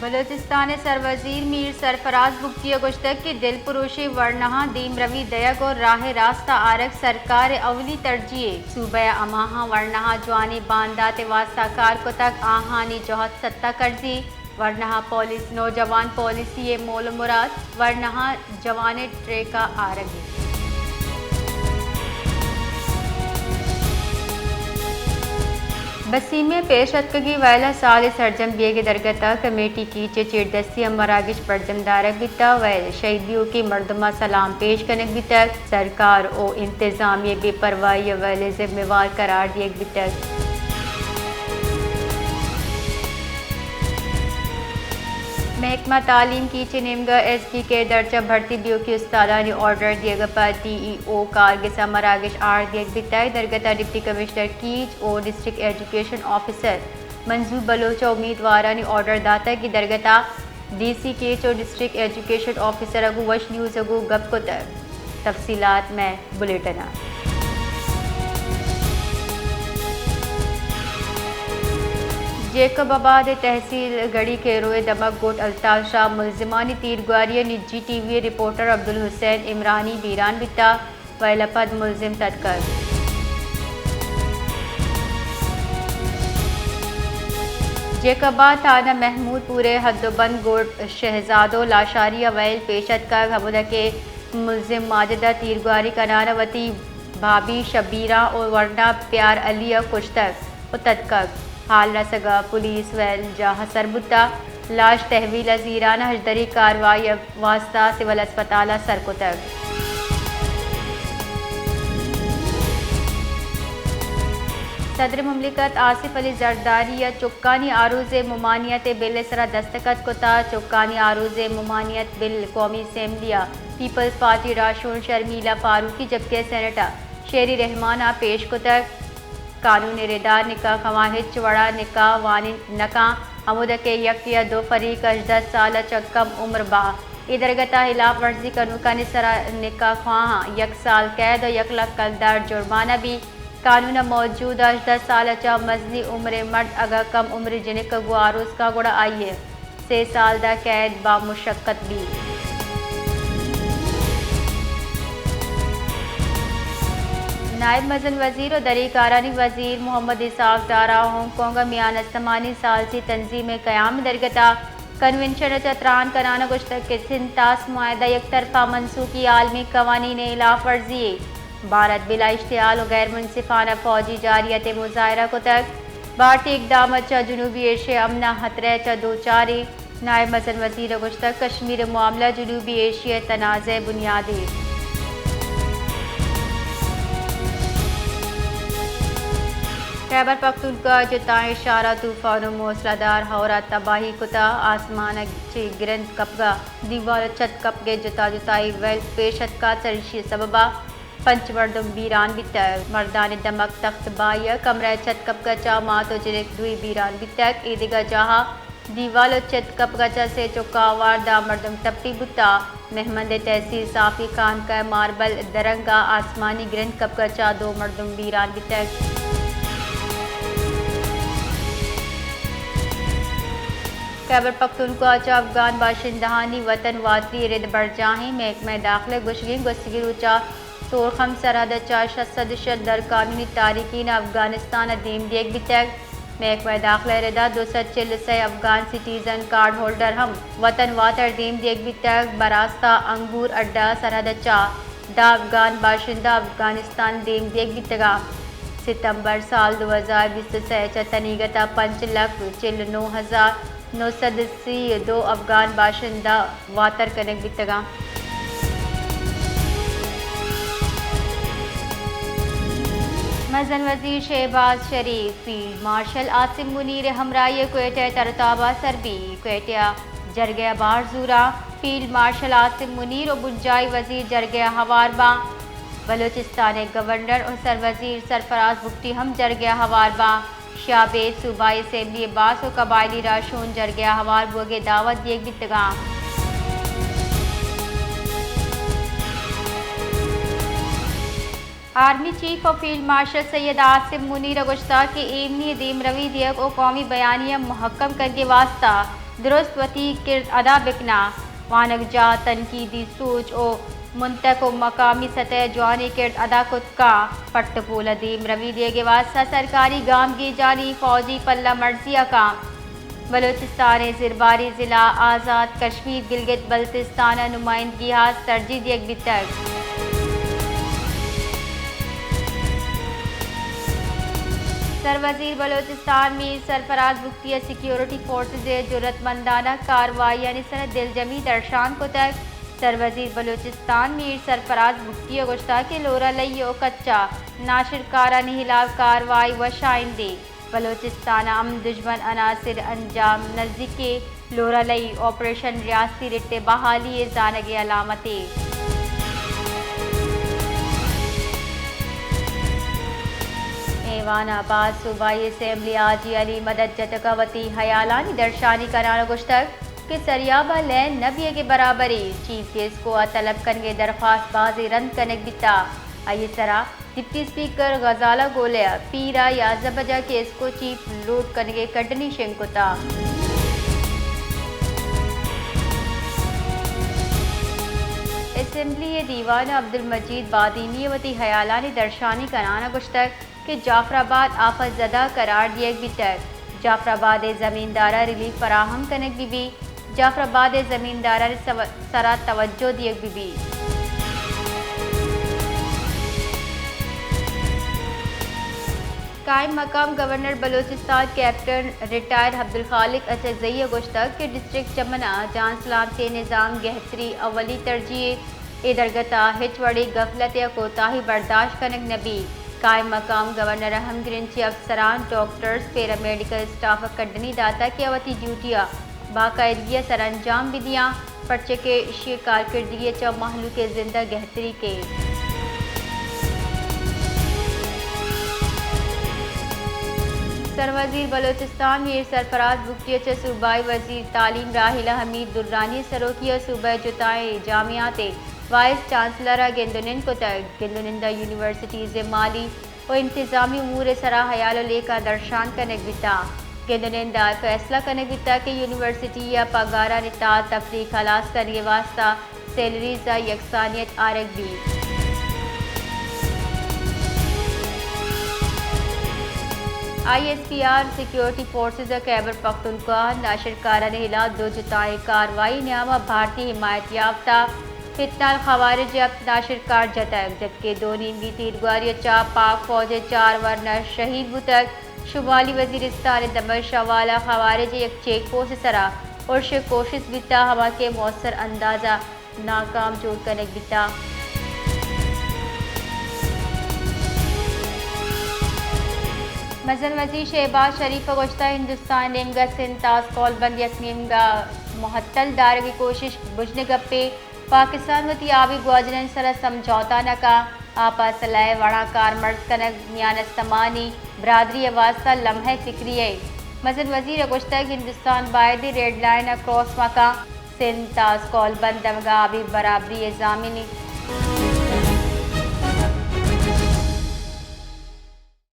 बलोचिस्तान सरवजीर मीर सरफराज बुगटी गुश्तक की दिल पुरुषी वर्णहा दीम रवि दयक और राह रास्ता आरक सरकार अवली तरजीह सूबह अमाहा वर्णहा जवानी बांदा ते वास्ता कार को तक आहानी जोहत सत्ता कर्जी वर्णहा पुलिस नौजवान पॉलिसी मोल मुराद वर्णहा जवान ट्रे का आरगी बसीमे पेशतगी वैला साल सरजम बेग दरगता कमेटी की चिरदस्ती मरागिश परजमदारक बिता वैल शहीदियों की मर्दमा सलाम पेश करने बितक सरकार ओ इंतजामिया बेपरवाही वैल जिम्मेवार करार दिए बितक महकमा तालीम की चिनिमगा एसपी के दर्जा भर्ती दियो की उस्तादा ने ऑर्डर दिएगा पर DEO कारगिसा मरागिश आर दिए बिताई दरगता डिप्टी कमिश्नर कीच और डिस्ट्रिक्ट एजुकेशन ऑफिसर मंजूर बलोचा उम्मीदवार ने ऑर्डर दाता की दरगता DC कीच और डिस्ट्रिक्ट एजुकेशन ऑफिसर अगू वश न्यूज़ अगू गप को तफसीलात में बुलेटिन जेकबाबाद तहसील गढ़ी के रोए दमक गोट अल्ताफ शाह मुलजिमानी तीरगुआरी निजी TV रिपोर्टर अब्दुल हुसैन इमरानी बीरान बिता वैलपद मुलजिम तदकर जेकबाद थाना महमूदपुरे हद्दोबंद गोट शहजादो लाशारी वैल पेशत का हमदा के मुलजिम माजिदा तीरगुआरी कनानावती भाभी शबीरा और वर्ना प्यार अलिया कुश्तक और तदकक हाल रसगा पुलिस वैल जहाँ सरबुता लाश तहवील जीराना हजदरी कार्रवाई वास्ता सिविल अस्पताल सरकुतक सदर मुमलिकत आसिफ अली जरदारी या चुक्कानी आरूज मुमानियत बिल सरा दस्तखत कोता चुक्कानी आरूज मुमानियत बिल कौमी असम्बलिया पीपल्स पार्टी राशून शर्मीला फारूकी जबकि सेनेटर शेरी रहमाना पेश कोतक कानून रेदार निका खवाहिद चवड़ा निका वानी नका हमूद के यक या दो फरीक 10 साल चक्कम उम्र बा इधरगता खिलाफ वर्जी कनू का निसरा निका ख्वाहा 1 साल कैद और 1 लाख कलदार जुर्माना भी कानून मौजूद 10 साल चा मजनी उम्र मर्द अगर कम उम्र जिन्हें का गुआरोस का गुड़ा आई है 6 साल दा कैद बा मुशक्कत भी नायब मजन वजीर और दरीकारानी वजीर मोहम्मद इसाक दारा हांगकांग मियान अस्तमानी साल से तंजीम क़याम दरगता कन्वेंशन चतरान कराना गुश्तक के सिंतास मुआहदा एक तरफा मनसूखी आलमी कवानीन खिलाफ वर्जी भारत बिला इश्तियाल और गैर मुनसिफाना फौजी जारियत मुजाहरा को तक भारतीय इकदाम चा जनूबी एशिया अमना खतरे चा दो चारी नायब मजन वजीर गुश्तक कश्मीर मामला जनूबी एशिया तनाज़ बुनियादी खैबर पख्तूनख्वा जुताएं इशारा तूफानों मौसलाधार हौरा तबाही कुता आसमान ची गिरन कपगा दीवार छत कपगे जुता जुताई वेल पेशत का सरशी सबबा पंचमर्दम बीरान बितक मर्दान दमक तख्त बाया कमरा छत कपगा चा मातो जिरक दुई बीरान बितक ईदिगा जहा दीवाल छत कपगा चा से चौकावार दा मर्दम तपटी बुता महमद तहसील साफी खान का मार्बल दरंगा आसमानी गिरन कपगा चा दो मर्दम बीरान बितक खैबर पख्तूनख्वा चा अफगान बाशिंदहानी वतन वातरी रिद बरजाही महकमा दाखिला गुशगिन गुस्गिर चा तोरखम सरहद चा सदशत दर कानूनी तारिकीन अफगानिस्तान अदीम देख बितक महकमा दाखिला रिदा 240 अफगान सिटीजन कार्ड होल्डर हम वतन वातर दीम देख बितक बरास्ता अंगूर अड्डा सरहद चा दा अफगान बाशिंदा अफगानिस्तान दीम देख बितगा सितंबर साल 2020 चा तनीगता 5,09,982 अफगान बाशिंदा वातर कनक बितगा मजन वजीर शहबाज शरीफ फील्ड मार्शल आसिम मुनीर हमराय क्वेटा तरताबा सरबी क्वेटा जरगया बारजूरा फील्ड मार्शल आसिम मुनीर और बुंजाई वजीर जरगया हवारबा बलोचिस्तान गवर्नर और सरवजीर सरफराज बुगटी हम जरगया हवारबा शाबेद सूबाई असेंबली बास और कबायली राशून जरगया हवार बोगे दावत दिए बितगा आर्मी चीफ और फील्ड मार्शल सैयद आसिम मुनीर गुश्ता की एमनी दीम रवी दियक और कौमी बयानिया महक्कम करके वास्ता दुरुस्त वती किरद अदा बिकना वानक जा तनकीदी सोच और मुंतक मकामी सतह जवानी किरद अदा कुत का पट्टपोल अदीम रवि देगे वास्ता सरकारी गाम की जानी फौजी पल्ला मर्जिया का बलोचिस्तान ज़िरबारी ज़िला आज़ाद कश्मीर गिलगित बल्तिस्तान नुमाइंदगी हाथ तरजीह दियक भी तक सरवजीर बलोचिस्तान मीर सरफराज बुख्तिया सिक्योरिटी फोर्सेज जुर्रतमंदाना कार्रवाई यानी सर दिलजमी दर्शान को तक सरवजीर बलोचिस्तान मीर सरफराज बुख्तिया गुश्ता के लोरा लइयो कच्चा नाशिरकारा हिलाव कार्रवाई व शाइंदे बलोचिस्तान अम दुश्मन अनासिर अंजाम नज़दीके लोरा लई ऑपरेशन रियासती रिट्टे बहाली जानगे अलामतें ऐवानाबाद सूबाई असम्बली आजी अली मदद जतकवती हयालानी दर्शानी कराना गुश्तक के सरियाबा लैन नबिय के बराबरी चीफ केस को तलब करने दरख्वास्त बाजी रंद करने बिता आइए सरा डिप्टी स्पीकर गजाला गोले पीरा या जबजा केस को चीफ लूट करने कटनी शेंकुता असम्बली दीवान अब्दुल मजीद बादीनी वती हयालानी दर्शानी कराना गुश्तक कि जाफराबाद आफत ज़दा करार दिए भी तक जाफराबाद ज़मींदारा रिलीफ फराहम करने भी जाफराबाद ज़मींदारा सरा तवज्जो दिए भी कायम मकाम governor Balochistan captain retired Abdul Khaliq Achakzai गुश्तक के डिस्ट्रिक्ट चमना जान सलाम के निज़ाम गहतरी अवली तरजीह इधरगता हिचवड़ी गफलत या कोताही बर्दाश्त करने नबी कायम मकाम गवर्नर अहम गिरंची अफसरान डॉक्टर्स पैरामेडिकल स्टाफ कड्डनी दाता की अवती ड्यूटियाँ बाकायदगी सर अंजाम विधियाँ पर्चे के इशी कारकर्दगी च महलू के जिंदा गहतरी के सरवजीर बलोचिस्तान मीर सरफराज बुख्तिया च सूबाई वजीर तालीम राहिला हमीद दुर्रानी सरोकिया सूबा जुताए जामियाते वाइस चांसलर गेंदुनिंद को तक गेंदुनिंदा यूनिवर्सिटीज़ माली और इंतज़ामी उमूर सरा हयाल लेका दर्शान करने बिता गेंदुनिंदा फैसला करने बिता कि यूनिवर्सिटी या पगारा निता तफरी खलास करने वास्ता सैलरीज़ा यकसानियत आरग भी ISPR security forces Khyber Pakhtunkhwa नाशिरकारा ने हिला दो जुताए कार्रवाई न्यामा भारतीय हिमायत याफ्ता फितनाल खवारिज अब नाशिरकार जतक जबकि दो नींदी तीरगारी चा पाक फौज 4 वरना शहीद बुतक शुमाली वजीरिस्तान दमश वाला खवारिज एक चेक पोस्ट सरा और शे कोशिश बिता हवा के मौसर अंदाज़ा नाकाम जोड़ करने बिता मजन वज़ीर शहबाज शरीफ गुज़श्ता हिंदुस्तान नेमगा सिंध ताज कॉलबंद यकनीमगा मुहत्तल दार की कोशिश बुझने गप्पे पाकिस्तान वती आबी ग्वाजरन सर समझौता नका आपा सलाह वड़ा कार मर्ज कनक मियानस्तमानी बरादरी वास्ता लम्हे फिक्री है मजन वज़ीर गुज़श्ता हिंदुस्तान बायदी रेड लाइन क्रॉस मका सिंध ताज कॉलबंद दमगा आबी बराबरी जामिनी